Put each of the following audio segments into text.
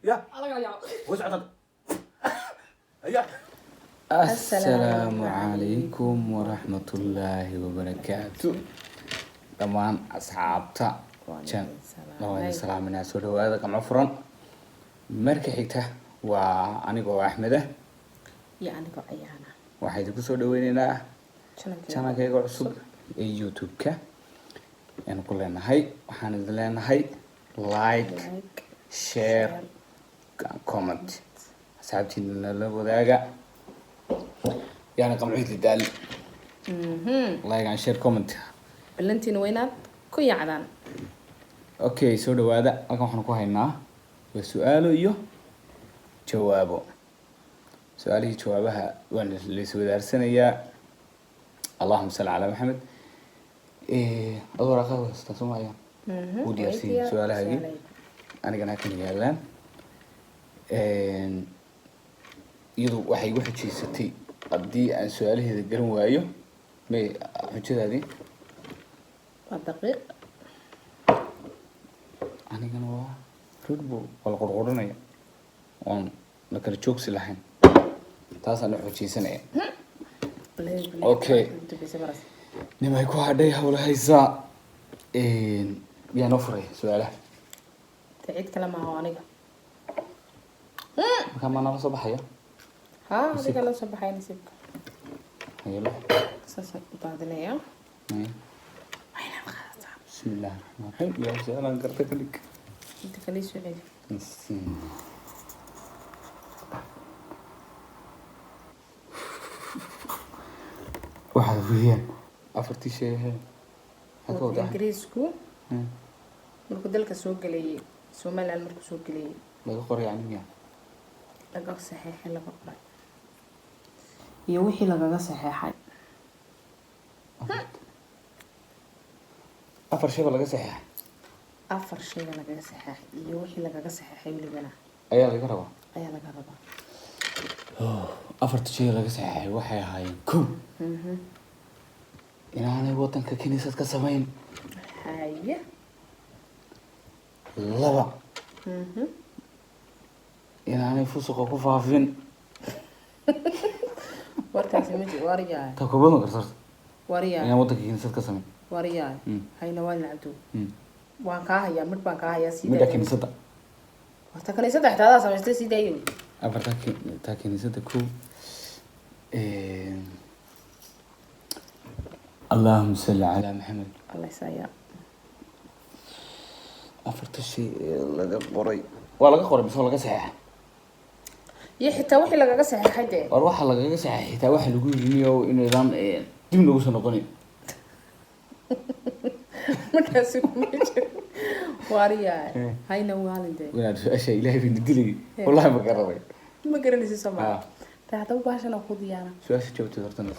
يا وسعت يا السلام عليكم ورحمة الله وبركاته. طبعا أصحابتا وعليكم السلام من أسود وهذا كم عفرا مركي حيته وأنا جو أحمده يعني قعيانا واحد يقصد ويننا كنا كي قصد يوتيوب كه يعني كلنا هاي وحندلنا هاي لايك شير كومنت أصحابتي لنا وذاك يعني قم عيد الدال لايك عن شير كومنت بلنتين وينات كوي عدان اوكي سو dhawaada halkan waxaan ku haynaa waa su'aalo iyo jawaabo su'aalihi jawaabaha waan la isweydaarsanaya Allahumma salli ala Muhammad adoo raaqada wasta Soomaaliya u diyaarsiin su'aalahaagi anigana kan yaalaan iyadu waxay igu xajiisatay haddii aan su'aalaheeda garan waayo may xujadaadii دقيق أنا كنا ريدبول ولا قرقرنا وان لكن جوكس لحين تاسع نحو شيء سنة أوكي نما يكون هذا ولا هيزا يا نفري سؤاله تعيد كلامها هو أنيقا كم أنا صباحية ها هذيك الله صباحية نسيبك يلا ساسا بعدين بسم الله الرحمن الرحيم يا سلام أنا قرأت لك أنت خليه سؤالي واحد ويان أفرتي شيء هذا إنجليزكو مركو دلك سوق لي سومال المركو سوق لي لا قري يعني يا لقى صحيح لا قري يوحي لقى صحيح أفر شيء ولا صحيح أفر شيء لقى صحيح يوحي لقى صحيح يولي بنا أيها القربة أيها القربة أفر شيء لقى صحيح وحي هاي كم إن أنا وطن ككنيسة كسمين هاي لبا إن أنا فوسق كفافين وركا سمجي وريا تكبر ما قصرت وريا إن وطن ككنيسة كسمين وريا هاي نوال نعدو وان كاهيا مرد بان كاهيا سيدا مدى كنيسة وحتى كنيسة حتى هذا سمجتي سيدا يوم أفر تا كنيسة كو اللهم صل على محمد الله يسايا أفرت الشيء لقى قري ولا قري بس ولا صحيح يا حتى وحي لقى صحيح حدا أروح لقى صحيح حتى واحد يقول لي إنه نظام جيم له وصل نقني مركزكم واريا هاي نوال ده ولا أشياء إلهي في الدليل والله ما قرري ما قرني سما تعطوا باش أنا خذ يانا سؤال جاوبت درت الناس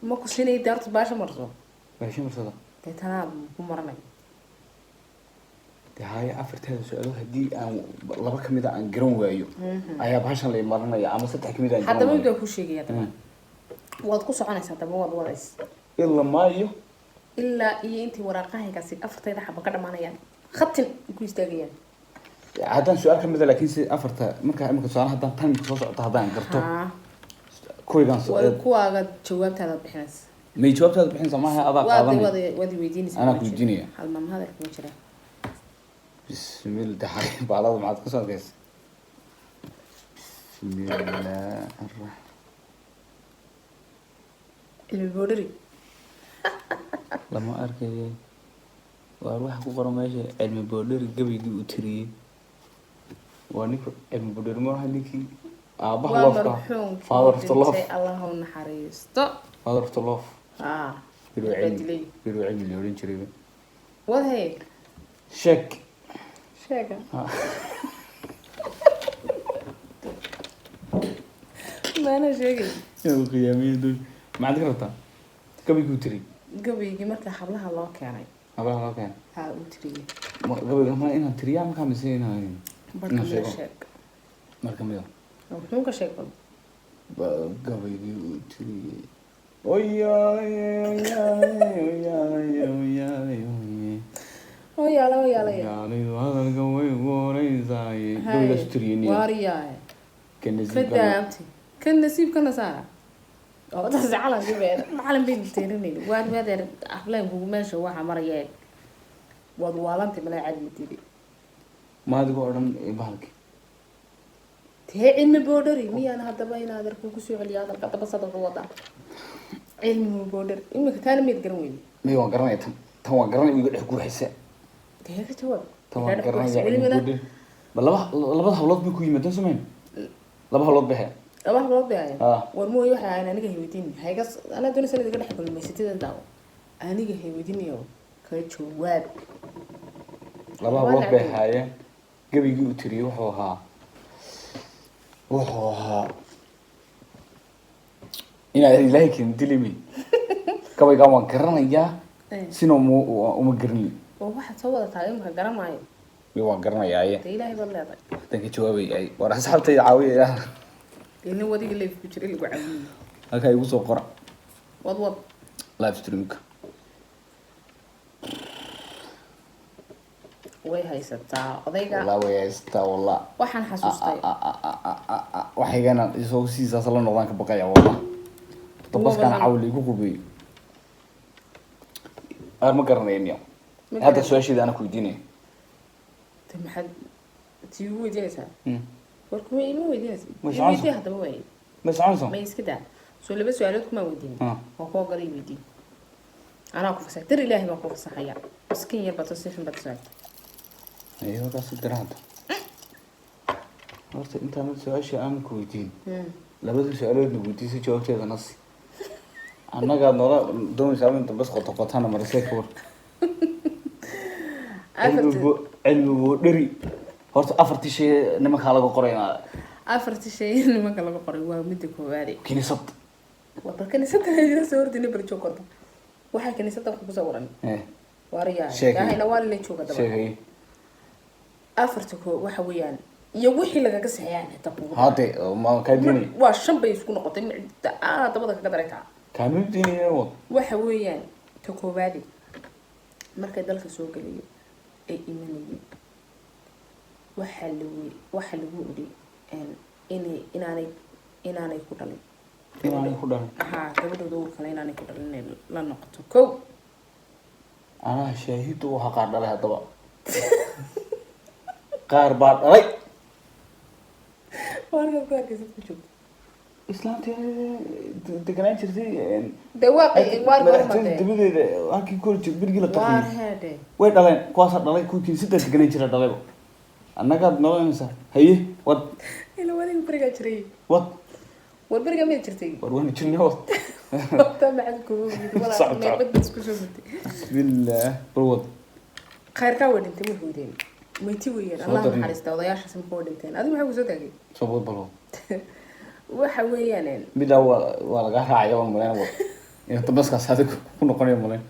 ما كسيني دارت باش مرزو باش مرصدا تنا بمرنا هاي أفرت هذا سؤال هدي أنا لبا كميدا عن جرون ويايو أيها بحشان اللي مرنا يا عم ستة كميدا حتى ما يبدأ كل شيء يا وادقص عنه حتى ما وضعيس إلا ما يو إلا أنت وراقها كاسي أفرت هذا حبة كذا معنا يعني ختم يكون يستاجيان هذا سؤال كميدا لكن أفرت مركا سؤال هذا تاني كسوس هذا عن قرطو كوي كان سؤال كوا قد جوابت هذا بحناس ما جوابت هذا بحين سماها أضاء وادي ويديني أنا كويديني هل من هذا كم شرا بسم الله تحقيق بعضهم معاد قصة كيس بسم الله الرحمن البودري لما أركي وأروح كوكرة ماشي علم البودري قبل يجي وتري وانيكو علم البودري ما راح نيكي أبغى الله father of the love اللهم نحريستو father of the love بيرو علم اللي يورين شريبه وهي شك شاكا ما أنا شاكا يا أخي يا ميدو ما عندك رطة قبل يقول قبل يجي مركز حبلها الله كان حبلها الله كان ها وتري قبل ما إنها تريا ما كان مسينا بركة شاك مركز ميدا نونك شاك قبل يقول ويا yaala yaalidu hadalka way gooraysaay gabaygaas tiriyeen waariyaaye kanasiib kadaabti kan nasiibkana saa oo taas calan dibeed macalin bay tirinayeen waan wadeer aflaan kugu meesha waxa maraya wad waalanta malay cadi tiri maadigo odhan bahalki tee cilmi boodhari miyaan haddaba inaad arko ku soo celiyaa dalka daba sadaqo wada cilmi boodhari imika taana mid garan weyne may waan garanaya tan waan garanaya iga dhex guuxaysa tee ka jawaab tan waan garanaya ba labada hablood bay ku yimaadeen samayn laba hablood bay laba hablood bay Ah. war mooy waxa aan aniga haydin haygas ana doon sanad iga dhex kulmaysatida daawo aniga haydinayo ka jawaab laba hablood bay haayeen gabigii uu tiriyey wuxuu ahaa inaad ilaahay kan dilimi gabaygaan waan garanayaa sina uma garanin oo waxa soo wada tahay imka garamaayo waan garanayaa de ilaahay bad leedahay waxaan ka jawaabayay war asxaabtayda caawiya ilaah ilaa wadiga leef ku jiray lagu caawiyo halkaa igu soo qora wad live streamka way haysataa odayga walaa way haystaa walaa waxaan xasuustay waxaygana isoo siisaas la noqdaan ka baqaya walaa dabaskaan cawli igu qubeey ma garanayo hadda su-aasheeda ana ku weydiinaya te maxaad tii ugu weydiinaysaa war kuma ima weydiinaysa Ma soconayso? weydii haddaba waay ma soconayso ma iska daa soo laba su-aalood kuma weydiin Ah. oo koo galay weydiin anaa ku fasax dar ilaahay baan ku fasaxaya miskiin yar bato si xun bato saagta ayo halkaas u dira hadda horta intaan su-aasha aan ku weydiin labada su-aaloodna weydiisay jawaabteeda nasi annagaad noola doonaysaa in dambas qotana marisay ka war cilmigu dheri horta afartii shay nimankaa laga qoraya afartii shay nimanka laga qoray waa midda koowaade kiniisad wada kaniisada hayla soo ordina barjo korta waxay kaniisada wax ku soo waran waariyaa Sheegay. yaahayna waa la jooga daba sheegay afarta koo waxa weeyaan iyo wixii lagaga saxayaan xitaa kugu hadde ma kaa diinay waa shan bay isku noqotay micda dabada kaga daraytaa kaanu diinaya wad waxa weeyaan ta koowaadi markay dalka soo galayo ay imanayeen waxa lagu iri inaanay ku dhalin inaanay ku dhalin haa gabadhooda uur kale inaanay ku dhalin inay la noqoto kow anaa shaahidu waxa qaar dhalay haddaba qaar baa dhalay warka ku arkaysa ku joogto islaantii deganaan jirtay dee waa madaxtooyada dabadeeda halkii ku horjeed berigii la waar qafiyey heede way dhaleen kuwaasaa dhalay kuwii sidaa deganaan jira dhalayba annagaad noqonaysaa haye wad ila wadiga berigaa jiray wad war berigaa mid jirtay war waana jirnay wad ta macad kugu Socota. meelbad bad isku soo gurtay bismillaah bal wad khayrkaa way dhintay way hoydeen mayti weeyaan Soo allah darin. naxariista odayaashaas ma koo dhinteen adigu maxaa kusoo taagay soo wad bal wad waxa weeyaan middaa waa lagaa raacaya waan malayn wad inta dabaskaas adig ku noqonayo malayn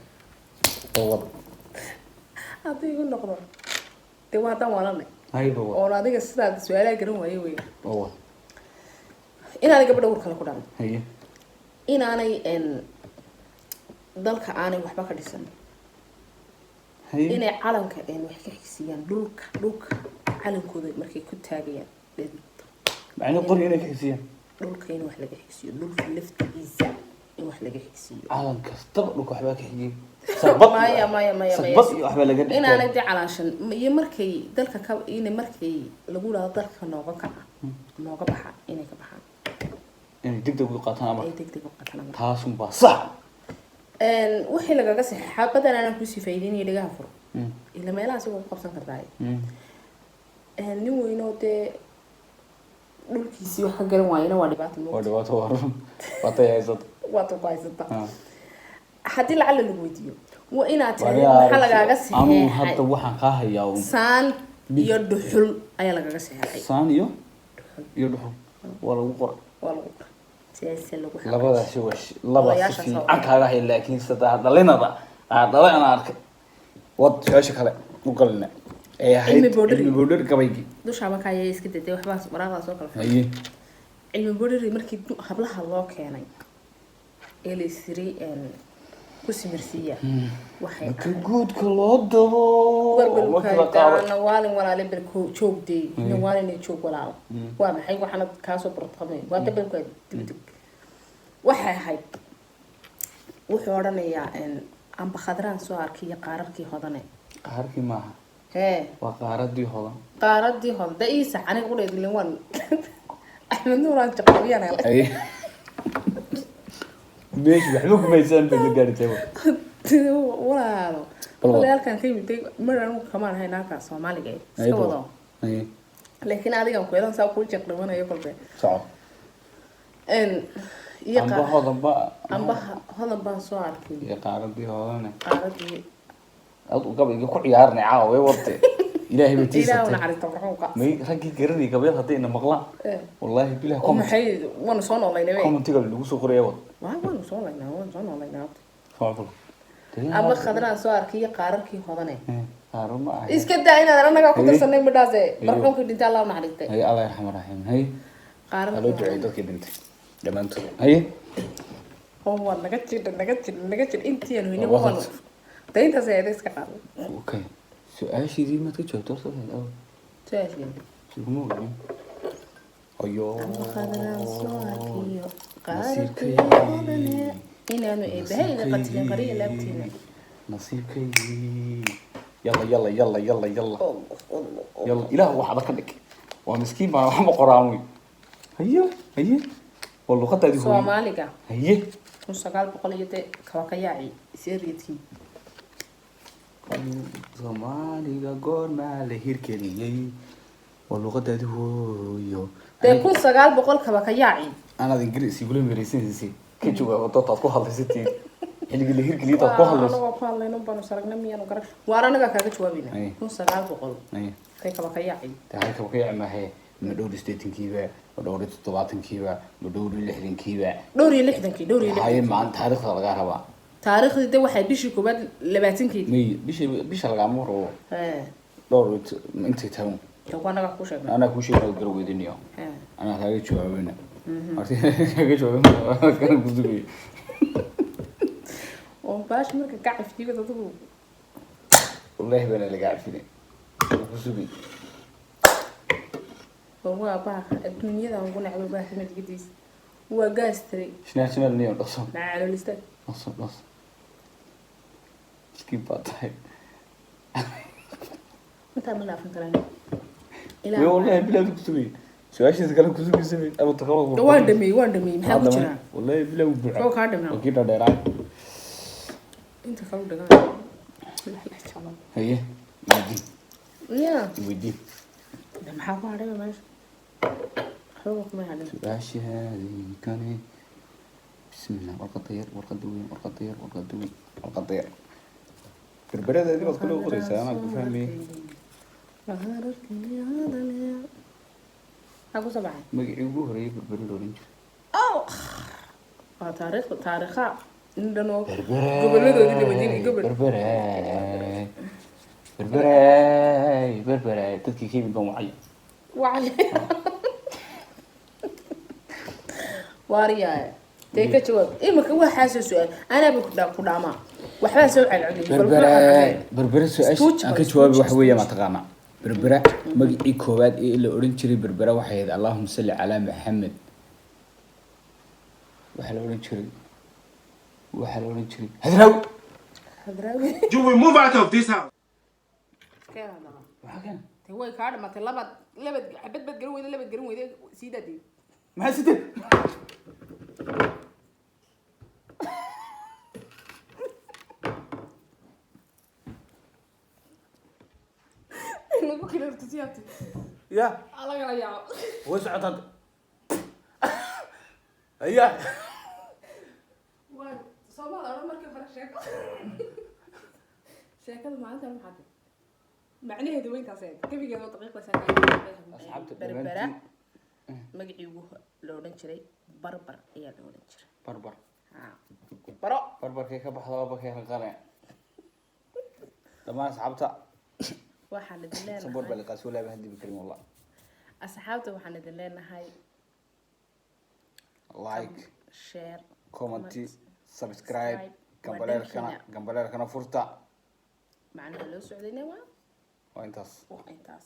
bal wad haddii igu noqdo dee waa haddaan waalanay haye bal wad oon adiga sidaad su-aalaha garan waayo weya bal wad inaanay gabadha uur kale ku dhalin haye inaanay dalka aanay waxba ka dhisan haye inay calanka wax ka xigsiiyaan dhulka calankooda markay ku taagayaan macnuu qori inay ka xisiyaan dhulka in wax laga xigsiiyo dhulka laftigiisa in wax laga xigsiiyo calan kastaba dhulka waxbaa ka xigiyey maya sagbad iyo waxbaa laga dhigtay inaanay dee calaanshan iyo markay dalka ka inay markay lagu dhahdo dalka nooga kaca nooga baxa inay ka baxaan inay degdeg u qaataan ama ay degdeg u qataan taasun baa sax wixii lagaga saxeexaa badan aanan kusii faa'iideynaya dhagaha furo ila meelaha asigoo ku qabsan kartaa nin weynoo dee dhulkiisii wax ka garan waayana waa dhibaato waa dhibaato waa run waatay haysata waata ku haysata haddii lacala lagu weydiiyo waa inaad tiri maxaa lagaaga anuu hadda saxeexay waxaan kaa hayaa un saan iyo dhuxul ayaa lagaga saxeexay saan iyo dhuxul waa lagu qoray waa lagu qoray siyaasa lagu xaqay labadaasi waa laba si Odayaasha fiican soo- kaaga hay laakiin saddex dhalinada dhalay ana arkay wad su-aasha kale u galina ee ahayd Cilmi boodhari. cilmi boodhari gabaygii dusha markaa ayaa iska daday waxbaa waraaqdaa soo kala furay haye cilmi boodhari markii hablaha loo keenay ee la isiri ku simirsiiya waxay marka guudka loo dabo marka la qaado barbalkaana waalin walaale barko joogday ina waalin joog walaal waa maxay waxana ka soo bartaqmay waa barbalka dibdib waxay ahayd wuxuu oranayaa amba khadraan soo arkay qaararkii hodane qaarkii maaha waa qaaradii hodan da isa aniga u dheedin waan Ahmed Nuuraan jaqabiyana ay meesh waxba ku maysan bad gaartay walaalo walaalkan ka yimid maraan kamaan hayna ka Soomaaliga iska wado laakiin adiga ku yeelan saa ku jaqdamanayo kolbe soo amba hodan ba soo arkay qaaradii hodane أو قبل يقول عيارنا عاوي ورتي إلهي بتيسة إلهي ونعرف تبرحوك مي رجع قرني قبل هذين مغلا والله بلا كم حي وانا صانع الله ينوي كم تقول لو سوق رياض وانا صانع الله وانا صانع الله ينوي فاضل أبغى خضران سوار كي قارر كي هذانه قارر ما إيش كده أنا أنا قاعد كنت سنين بدازة برحوك دين الله ونعرفته هي الله يرحمه الرحيم هي قارر لو جعيدك كده أنت لما أنت هي هو نقتل أنت يا نويني هو أنت زيادة كقال. أوكي. سؤال شيء ما تجاوب توصل الأول. سؤال شيء. شو مو يعني؟ أيوه. خضرا صاكي قارك يا هنا أنا إيه بهاي قتلين قرية لابتينا. نصيبك يلا يلا يلا يلا يلا. يلا إله واحد كنك. ومسكين ما هم قرامي. هيا. والله قد هذه هو. سواماليكا. هيا. مستقال بقولي كواكياعي سيريتي. Soomaaliga goorma la hirgeliyay luqadeedu hooyo kun 900 kaba ka yaaci ana ingiriisi gulay meeraysiinsi ka jooga dadka ku hadlaysatiin xiligi la hirgeliyay dadka ku hadlaysa ana ku hadlayno baan saragna miyaan garan waaranaga kaaga jawaabina 900 kay kaba ka yaaci tahay kaba ka yaaci ma hay ma dhowr 80kiiba ma dhowr 70kiiba ma dhowr 60kiiba dhowr 60 hay maanta taariikhda laga rabaa taariikhda de waxay bishii koobaad 20 may bisha laga maro dhowr intii tawn anaga ku sheegay ana ku sheegay garweydiniyo ana kaaga jawaabina martii kaaga jawaabina kana ku dubay oo baash marka ka cafiyay dadku wallahi bana laga cafiyay ku dubay oo baa adduunyada aan ku nacbo baa ximad gidis waa gaastray national niyo dhaso naalo lista dhaso skip batay انت ما لا فهمت انا والله بلا كتبي سؤال كلام كتبي سمي ابو تقرا وين دمي ما هو جرا والله بلا وبع هو كادمنا وكيدا ديران انت خلو دغان هي ودي ده ما حاول عليه ماشي حلوك ما عليه ماشي هذه كان بسم الله ورقه طير البلد هذه بس كله قريسة أنا بفهمي. أبو صباح. ما يجيبوه ريب البلد أورنج. تاريخها. عندنا. قبل ده اللي بديني قبل. بربرة تذكي كيف بدون وعي. وعي. واريا. تيجي تجاوب. ما كوا حاسس سؤال. أنا بقول waxba soo celceliyay berbera su'aasha aan ka jawaabi wax weeye ma taqaana berbera magacii koowaad ee la oran jiray berbera waxay ahayd Allahumma salli ala Muhammad waxa la oran jiray hadrawi you will move out of this house waxa kan way ka dhamatay labad xabad garan weyday siidadii ma sidee كده ارتسياتي يا الله يا وش عطت اياه وين صومال انا مركب فرق شيكه ما عندها محد معنيه دوين كاسين كيف يجوا دقيقه اصحابته بربره مقعي لو odhan jiray barbar ayaa loo odhan jiray barbar kee ka baxdo ba kee qare dama asxaabta waxaan idin leenahay sabor bal qasula ba hadii bikrim wallah asxaabta waxaan idin leenahay like share comment subscribe gambaleerkana furta macnaha loo socdayna waa waa intaas intaas